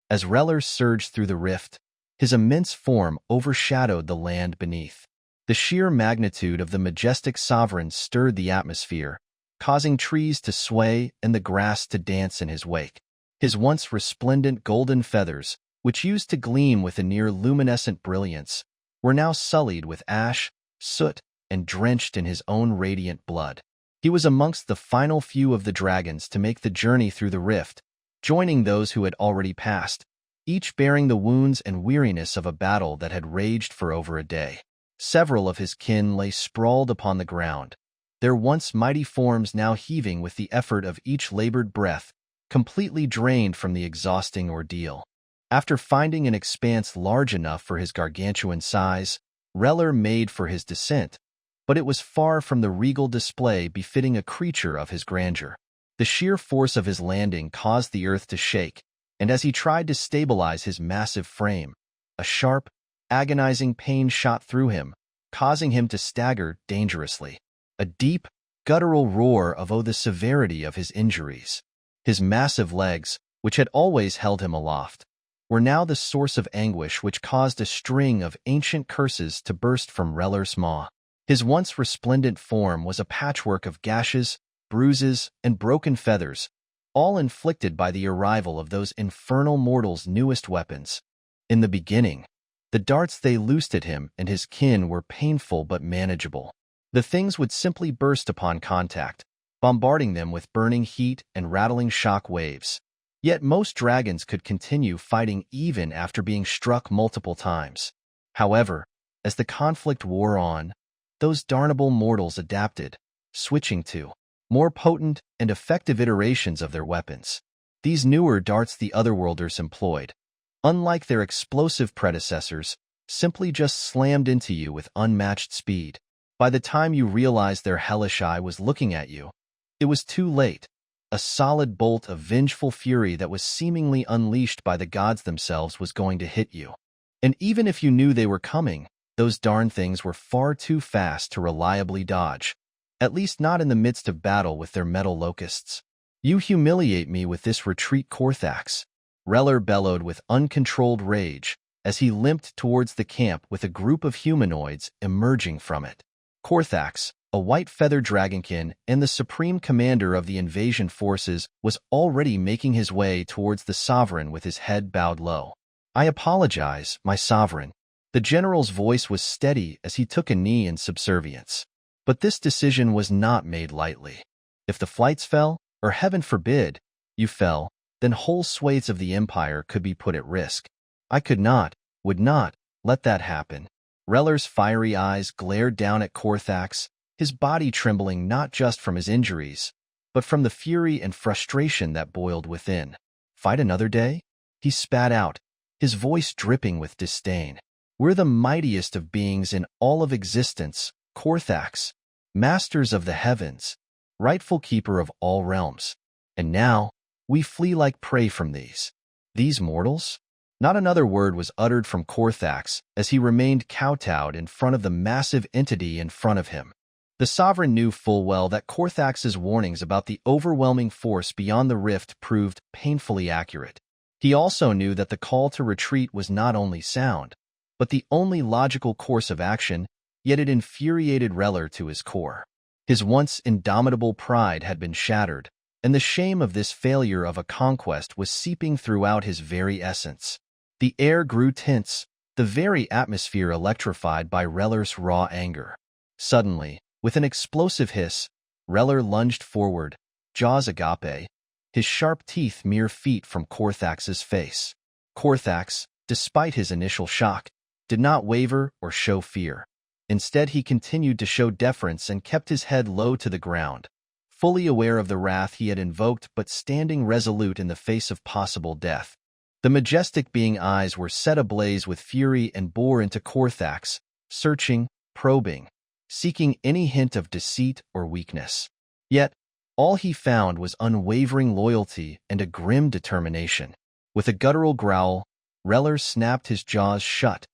As Reller surged through the rift, his immense form overshadowed the land beneath. The sheer magnitude of the majestic sovereign stirred the atmosphere, causing trees to sway and the grass to dance in his wake. His once resplendent golden feathers, which used to gleam with a near-luminescent brilliance, were now sullied with ash, soot, and drenched in his own radiant blood. He was amongst the final few of the dragons to make the journey through the rift, joining those who had already passed, each bearing the wounds and weariness of a battle that had raged for over a day. Several of his kin lay sprawled upon the ground, their once mighty forms now heaving with the effort of each labored breath, completely drained from the exhausting ordeal. After finding an expanse large enough for his gargantuan size, Reller made for his descent, but it was far from the regal display befitting a creature of his grandeur. The sheer force of his landing caused the earth to shake, and as he tried to stabilize his massive frame, a sharp, agonizing pain shot through him, causing him to stagger dangerously. A deep, guttural roar of the severity of his injuries. His massive legs, which had always held him aloft, were now the source of anguish which caused a string of ancient curses to burst from Reller's maw. His once resplendent form was a patchwork of gashes, bruises, and broken feathers, all inflicted by the arrival of those infernal mortals' newest weapons. In the beginning, the darts they loosed at him and his kin were painful but manageable. The things would simply burst upon contact, bombarding them with burning heat and rattling shock waves. Yet most dragons could continue fighting even after being struck multiple times. However, as the conflict wore on, those darnable mortals adapted, switching to more potent and effective iterations of their weapons. These newer darts the Otherworlders employed, unlike their explosive predecessors, simply just slammed into you with unmatched speed. By the time you realized their hellish eye was looking at you, it was too late. A solid bolt of vengeful fury that was seemingly unleashed by the gods themselves was going to hit you. And even if you knew they were coming, those darn things were far too fast to reliably dodge, at least not in the midst of battle with their metal locusts. "You humiliate me with this retreat, Korthax," Reller bellowed with uncontrolled rage as he limped towards the camp with a group of humanoids emerging from it. Korthax, a white-feathered dragonkin and the supreme commander of the invasion forces, was already making his way towards the sovereign with his head bowed low. "I apologize, my sovereign." The general's voice was steady as he took a knee in subservience. But this decision was not made lightly. If the flights fell, or heaven forbid, you fell, then whole swathes of the empire could be put at risk. I could not, would not, let that happen. Reller's fiery eyes glared down at Korthax, his body trembling not just from his injuries, but from the fury and frustration that boiled within. "Fight another day?" he spat out, his voice dripping with disdain. "We're the mightiest of beings in all of existence, Korthax, masters of the heavens, rightful keeper of all realms. And now, we flee like prey from these mortals?" Not another word was uttered from Korthax as he remained kowtowed in front of the massive entity in front of him. The sovereign knew full well that Korthax's warnings about the overwhelming force beyond the rift proved painfully accurate. He also knew that the call to retreat was not only sound, but the only logical course of action, yet it infuriated Reller to his core. His once indomitable pride had been shattered, and the shame of this failure of a conquest was seeping throughout his very essence. The air grew tense, the very atmosphere electrified by Reller's raw anger. Suddenly, with an explosive hiss, Reller lunged forward, jaws agape, his sharp teeth mere feet from Korthax's face. Korthax, despite his initial shock, did not waver or show fear. Instead, he continued to show deference and kept his head low to the ground, fully aware of the wrath he had invoked but standing resolute in the face of possible death. The majestic being eyes were set ablaze with fury and bore into Korthax, searching, probing, seeking any hint of deceit or weakness. Yet, all he found was unwavering loyalty and a grim determination. With a guttural growl, Reller snapped his jaws shut,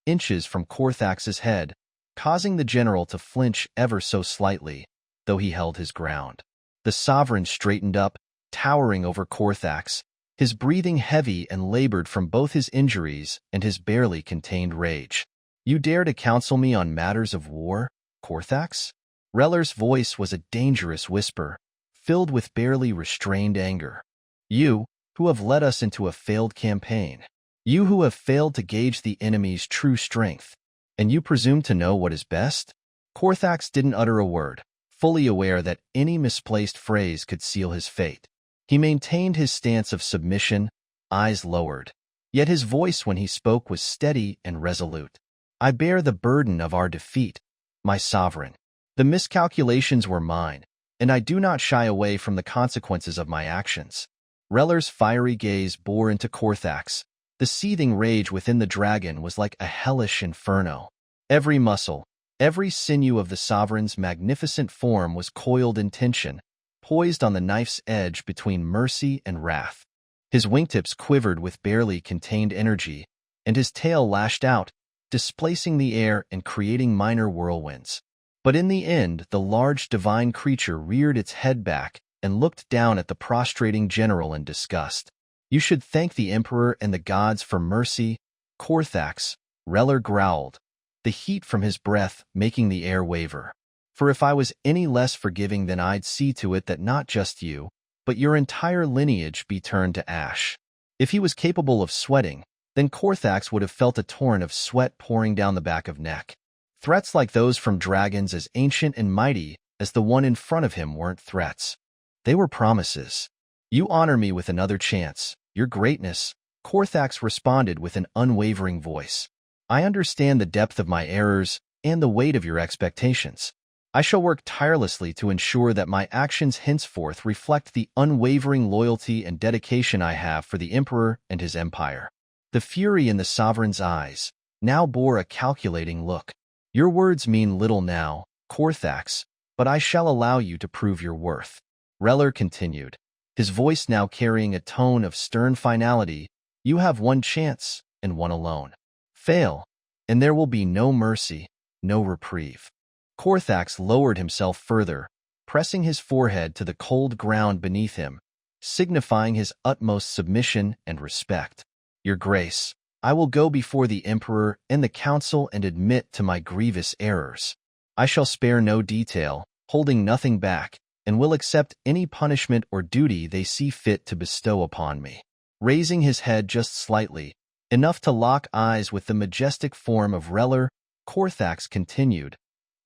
inches from Korthax's head, causing the general to flinch ever so slightly, though he held his ground. The sovereign straightened up, towering over Korthax, his breathing heavy and labored from both his injuries and his barely contained rage. "You dare to counsel me on matters of war, Korthax?" Reller's voice was a dangerous whisper, filled with barely restrained anger. "You, who have led us into a failed campaign. You who have failed to gauge the enemy's true strength. And you presume to know what is best?" Korthax didn't utter a word, fully aware that any misplaced phrase could seal his fate. He maintained his stance of submission, eyes lowered. Yet his voice when he spoke was steady and resolute. "I bear the burden of our defeat, my sovereign. The miscalculations were mine, and I do not shy away from the consequences of my actions." Reller's fiery gaze bore into Korthax. The seething rage within the dragon was like a hellish inferno. Every muscle, every sinew of the sovereign's magnificent form was coiled in tension, poised on the knife's edge between mercy and wrath. His wingtips quivered with barely contained energy, and his tail lashed out, displacing the air and creating minor whirlwinds. But in the end, the large divine creature reared its head back and looked down at the prostrating general in disgust. "You should thank the Emperor and the gods for mercy, Korthax," Reller growled, the heat from his breath making the air waver. "For if I was any less forgiving, then I'd see to it that not just you, but your entire lineage be turned to ash." If he was capable of sweating, then Korthax would have felt a torrent of sweat pouring down the back of neck. Threats like those from dragons as ancient and mighty as the one in front of him weren't threats. They were promises. "You honor me with another chance, your greatness," Korthax responded with an unwavering voice. "I understand the depth of my errors and the weight of your expectations. I shall work tirelessly to ensure that my actions henceforth reflect the unwavering loyalty and dedication I have for the Emperor and his empire." The fury in the sovereign's eyes now bore a calculating look. "Your words mean little now, Korthax, but I shall allow you to prove your worth," Reller continued, his voice now carrying a tone of stern finality. "You have one chance, and one alone. Fail, and there will be no mercy, no reprieve." Korthax lowered himself further, pressing his forehead to the cold ground beneath him, signifying his utmost submission and respect. "Your Grace, I will go before the Emperor and the Council and admit to my grievous errors. I shall spare no detail, holding nothing back, and will accept any punishment or duty they see fit to bestow upon me." Raising his head just slightly, enough to lock eyes with the majestic form of Reller, Korthax continued,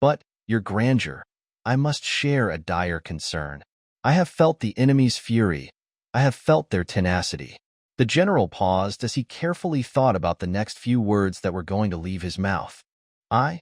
"But, your grandeur, I must share a dire concern. I have felt the enemy's fury. I have felt their tenacity." The general paused as he carefully thought about the next few words that were going to leave his mouth. I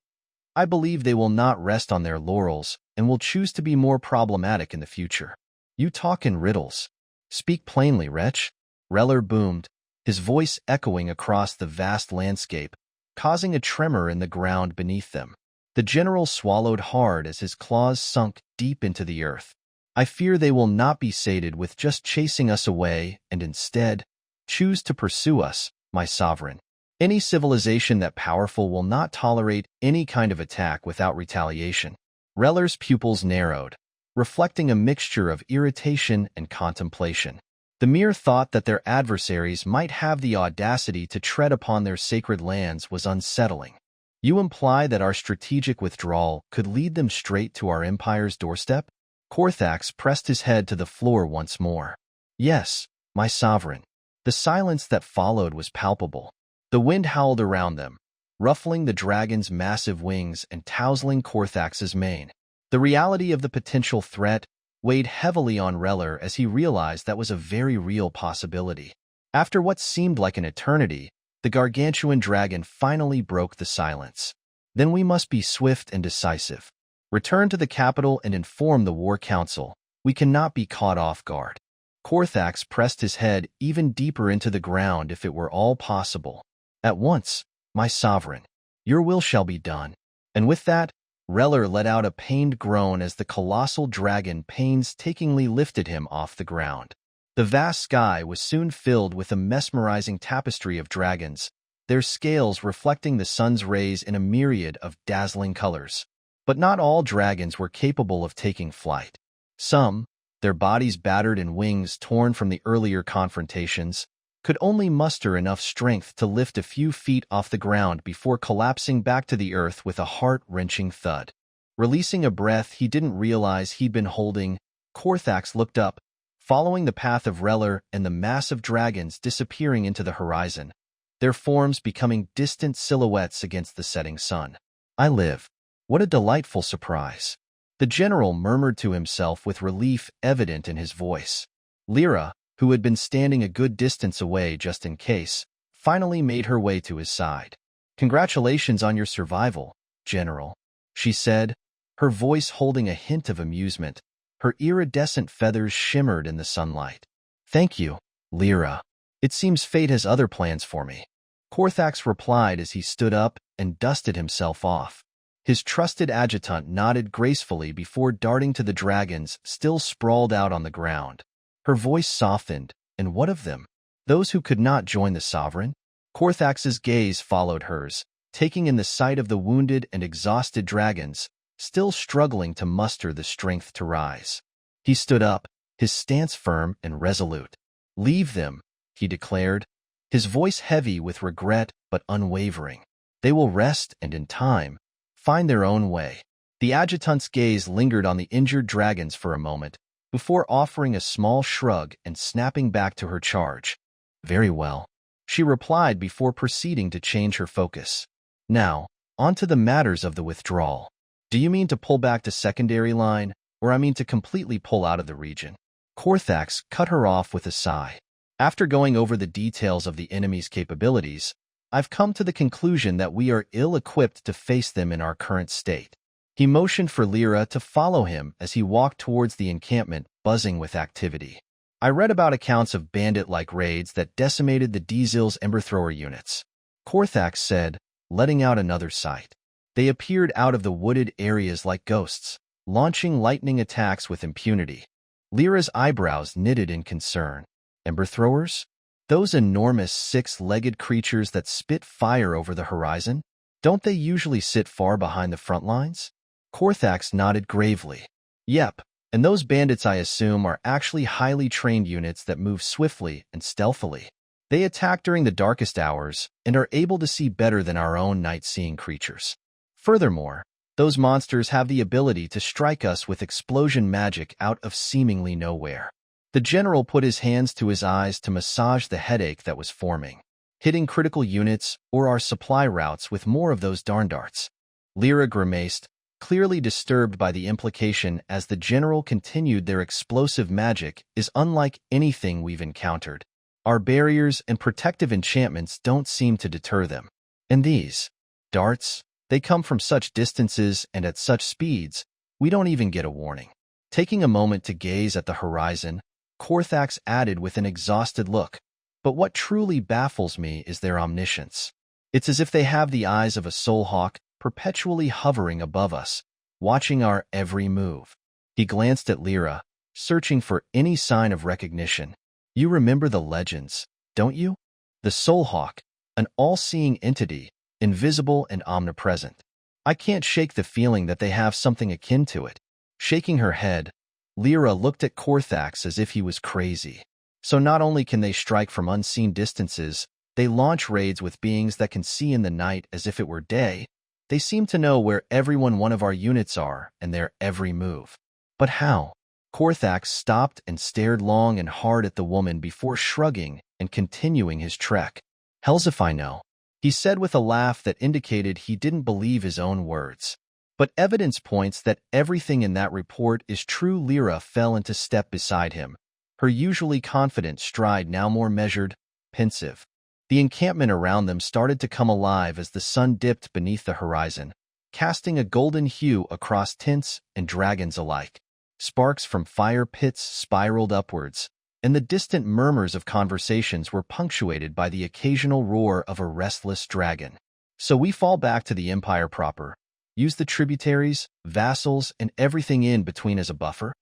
believe they will not rest on their laurels and will choose to be more problematic in the future. You talk in riddles. Speak plainly, wretch." Reller boomed, his voice echoing across the vast landscape, causing a tremor in the ground beneath them. The general swallowed hard as his claws sunk deep into the earth. "I fear they will not be sated with just chasing us away and instead choose to pursue us, my sovereign. Any civilization that powerful will not tolerate any kind of attack without retaliation." Reller's pupils narrowed, reflecting a mixture of irritation and contemplation. The mere thought that their adversaries might have the audacity to tread upon their sacred lands was unsettling. "You imply that our strategic withdrawal could lead them straight to our empire's doorstep?" Korthax pressed his head to the floor once more. "Yes, my sovereign." The silence that followed was palpable. The wind howled around them, ruffling the dragon's massive wings and tousling Korthax's mane. The reality of the potential threat weighed heavily on Reller as he realized that was a very real possibility. After what seemed like an eternity, the gargantuan dragon finally broke the silence. "Then we must be swift and decisive. Return to the capital and inform the War Council. We cannot be caught off guard." Korthax pressed his head even deeper into the ground if it were all possible. "At once, my sovereign. Your will shall be done." And with that, Reller let out a pained groan as the colossal dragon painstakingly lifted him off the ground. The vast sky was soon filled with a mesmerizing tapestry of dragons, their scales reflecting the sun's rays in a myriad of dazzling colors. But not all dragons were capable of taking flight. Some, their bodies battered and wings torn from the earlier confrontations, could only muster enough strength to lift a few feet off the ground before collapsing back to the earth with a heart-wrenching thud. Releasing a breath he didn't realize he'd been holding, Korthax looked up, following the path of Reller and the massive dragons disappearing into the horizon, their forms becoming distant silhouettes against the setting sun. I live. What a delightful surprise. The general murmured to himself with relief evident in his voice. Lyra, who had been standing a good distance away just in case, finally made her way to his side. Congratulations on your survival, General, she said, her voice holding a hint of amusement. Her iridescent feathers shimmered in the sunlight. Thank you, Lyra. It seems fate has other plans for me. Korthax replied as he stood up and dusted himself off. His trusted adjutant nodded gracefully before darting to the dragons still sprawled out on the ground. Her voice softened, and what of them? Those who could not join the sovereign? Korthax's gaze followed hers, taking in the sight of the wounded and exhausted dragons, still struggling to muster the strength to rise. He stood up, his stance firm and resolute. Leave them, he declared, his voice heavy with regret but unwavering. They will rest and in time, find their own way. The adjutant's gaze lingered on the injured dragons for a moment, before offering a small shrug and snapping back to her charge. Very well, she replied before proceeding to change her focus. Now, on to the matters of the withdrawal. Do you mean to pull back to secondary line, or I mean to completely pull out of the region? Korthax cut her off with a sigh. After going over the details of the enemy's capabilities, I've come to the conclusion that we are ill-equipped to face them in our current state. He motioned for Lyra to follow him as he walked towards the encampment, buzzing with activity. I read about accounts of bandit-like raids that decimated the Dzil's Emberthrower units. Korthax said, letting out another sight. They appeared out of the wooded areas like ghosts, launching lightning attacks with impunity. Lyra's eyebrows knitted in concern. Emberthrowers? Those enormous six-legged creatures that spit fire over the horizon? Don't they usually sit far behind the front lines? Korthax nodded gravely. Yep, and those bandits I assume are actually highly trained units that move swiftly and stealthily. They attack during the darkest hours and are able to see better than our own night-seeing creatures. Furthermore, those monsters have the ability to strike us with explosion magic out of seemingly nowhere. The general put his hands to his eyes to massage the headache that was forming, hitting critical units or our supply routes with more of those darn darts. Lyra grimaced, clearly disturbed by the implication as the general continued. Their explosive magic is unlike anything we've encountered. Our barriers and protective enchantments don't seem to deter them. And these darts, they come from such distances and at such speeds, we don't even get a warning. Taking a moment to gaze at the horizon, Korthax added with an exhausted look, but what truly baffles me is their omniscience. It's as if they have the eyes of a soul hawk perpetually hovering above us, watching our every move. He glanced at Lyra, searching for any sign of recognition. You remember the legends, don't you? The soul hawk, an all-seeing entity, invisible and omnipresent. I can't shake the feeling that they have something akin to it. Shaking her head, Lyra looked at Korthax as if he was crazy. So not only can they strike from unseen distances, they launch raids with beings that can see in the night as if it were day. They seem to know where every one of our units are and their every move. But how? Korthax stopped and stared long and hard at the woman before shrugging and continuing his trek. Hells if I know, he said with a laugh that indicated he didn't believe his own words. But evidence points that everything in that report is true. Lyra fell into step beside him, her usually confident stride now more measured, pensive. The encampment around them started to come alive as the sun dipped beneath the horizon, casting a golden hue across tents and dragons alike. Sparks from fire pits spiraled upwards, and the distant murmurs of conversations were punctuated by the occasional roar of a restless dragon. So we fall back to the Empire proper, use the tributaries, vassals, and everything in between as a buffer?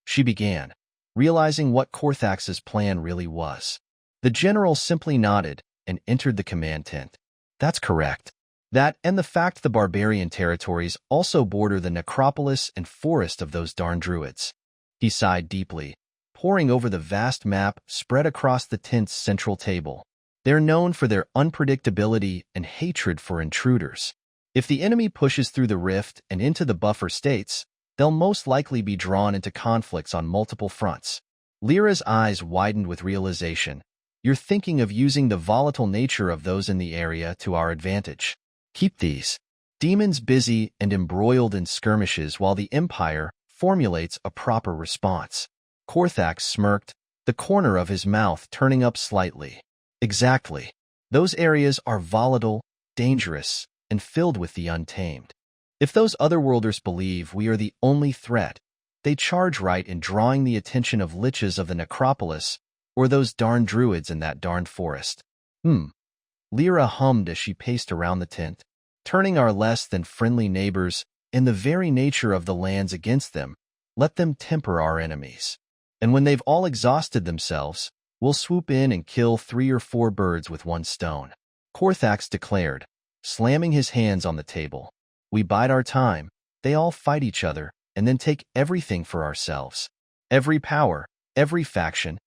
She began, realizing what Korthax's plan really was. The general simply nodded and entered the command tent. That's correct. That and the fact the barbarian territories also border the necropolis and forest of those darn druids. He sighed deeply, poring over the vast map spread across the tent's central table. They're known for their unpredictability and hatred for intruders. If the enemy pushes through the rift and into the buffer states, they'll most likely be drawn into conflicts on multiple fronts. Lyra's eyes widened with realization. You're thinking of using the volatile nature of those in the area to our advantage. Keep these demons busy and embroiled in skirmishes while the Empire formulates a proper response. Korthax smirked, the corner of his mouth turning up slightly. Exactly. Those areas are volatile, dangerous, and filled with the untamed. If those otherworlders believe we are the only threat, they charge right in drawing the attention of liches of the necropolis or those darn druids in that darned forest. Lyra hummed as she paced around the tent. Turning our less than friendly neighbors in the very nature of the lands against them, let them temper our enemies. And when they've all exhausted themselves, we'll swoop in and kill 3 or 4 birds with one stone. Korthax declared, slamming his hands on the table. We bide our time, they all fight each other, and then take everything for ourselves. Every power, every faction,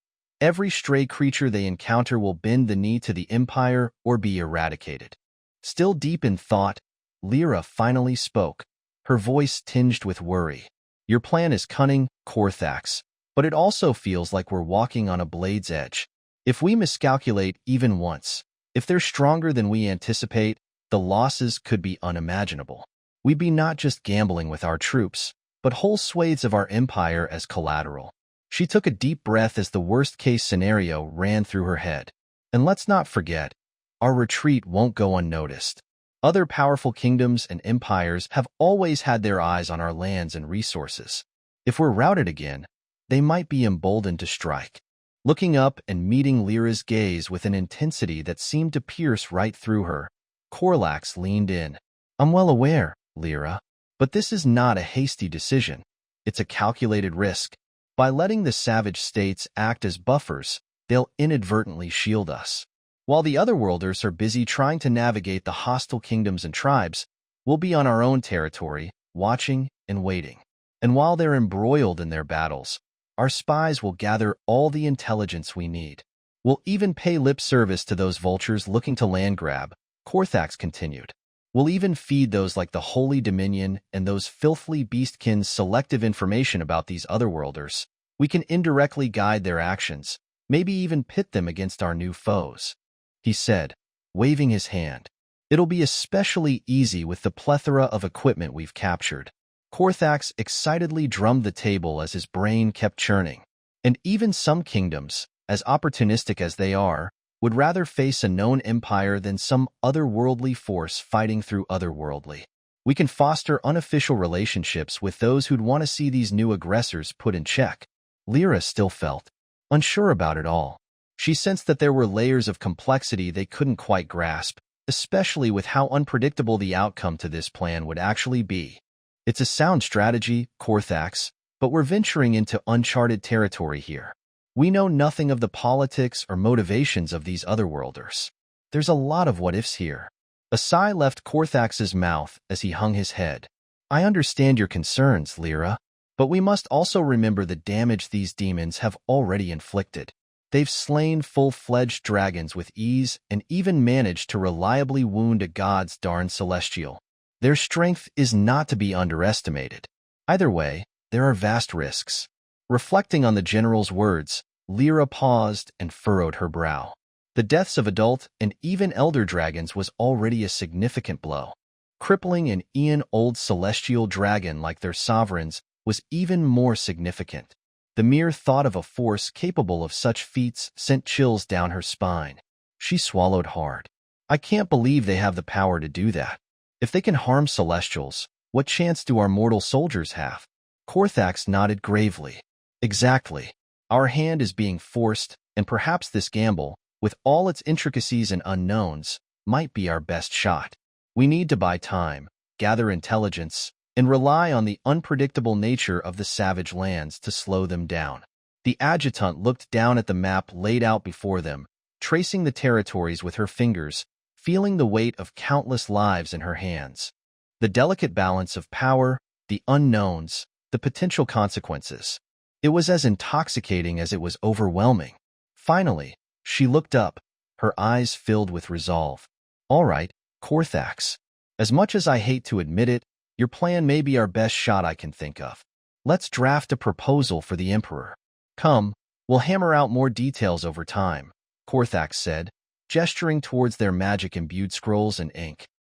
every stray creature they encounter will bend the knee to the Empire or be eradicated. Still deep in thought, Lyra finally spoke, her voice tinged with worry. Your plan is cunning, Korthax, but it also feels like we're walking on a blade's edge. If we miscalculate even once, if they're stronger than we anticipate, the losses could be unimaginable. We'd be not just gambling with our troops, but whole swathes of our empire as collateral. She took a deep breath as the worst-case scenario ran through her head. And let's not forget, our retreat won't go unnoticed. Other powerful kingdoms and empires have always had their eyes on our lands and resources. If we're routed again, they might be emboldened to strike. Looking up and meeting Lyra's gaze with an intensity that seemed to pierce right through her, Korthax leaned in. I'm well aware, Lyra, but this is not a hasty decision. It's a calculated risk. By letting the savage states act as buffers, they'll inadvertently shield us. While the otherworlders are busy trying to navigate the hostile kingdoms and tribes, we'll be on our own territory, watching and waiting. And while they're embroiled in their battles, our spies will gather all the intelligence we need. We'll even pay lip service to those vultures looking to land grab, Korthax continued. We'll even feed those like the Holy Dominion and those filthily beastkins selective information about these otherworlders. We can indirectly guide their actions, maybe even pit them against our new foes. He said, waving his hand. It'll be especially easy with the plethora of equipment we've captured. Korthax excitedly drummed the table as his brain kept churning. And even some kingdoms, as opportunistic as they are, would rather face a known empire than some otherworldly force fighting through otherworldly. We can foster unofficial relationships with those who'd want to see these new aggressors put in check. Lyra still felt unsure about it all. She sensed that there were layers of complexity they couldn't quite grasp, especially with how unpredictable the outcome to this plan would actually be. It's a sound strategy, Korthax, but we're venturing into uncharted territory here. We know nothing of the politics or motivations of these otherworlders. There's a lot of what-ifs here. A sigh left Korthax's mouth as he hung his head. I understand your concerns, Lyra, but we must also remember the damage these demons have already inflicted. They've slain full-fledged dragons with ease and even managed to reliably wound a god's darn celestial. Their strength is not to be underestimated. Either way, there are vast risks. Reflecting on the general's words, Lyra paused and furrowed her brow. The deaths of adult and even elder dragons was already a significant blow. Crippling an eon-old celestial dragon like their sovereigns was even more significant. The mere thought of a force capable of such feats sent chills down her spine. She swallowed hard. I can't believe they have the power to do that. If they can harm celestials, what chance do our mortal soldiers have? Korthax nodded gravely. Exactly. Our hand is being forced, and perhaps this gamble, with all its intricacies and unknowns, might be our best shot. We need to buy time, gather intelligence, and rely on the unpredictable nature of the savage lands to slow them down. The adjutant looked down at the map laid out before them, tracing the territories with her fingers, feeling the weight of countless lives in her hands. The delicate balance of power, the unknowns, the potential consequences. It was as intoxicating as it was overwhelming. Finally, she looked up, her eyes filled with resolve. All right, Korthax. As much as I hate to admit it, your plan may be our best shot I can think of. Let's draft a proposal for the Emperor. Come, we'll hammer out more details over time, Korthax said, gesturing towards their magic-imbued scrolls and ink.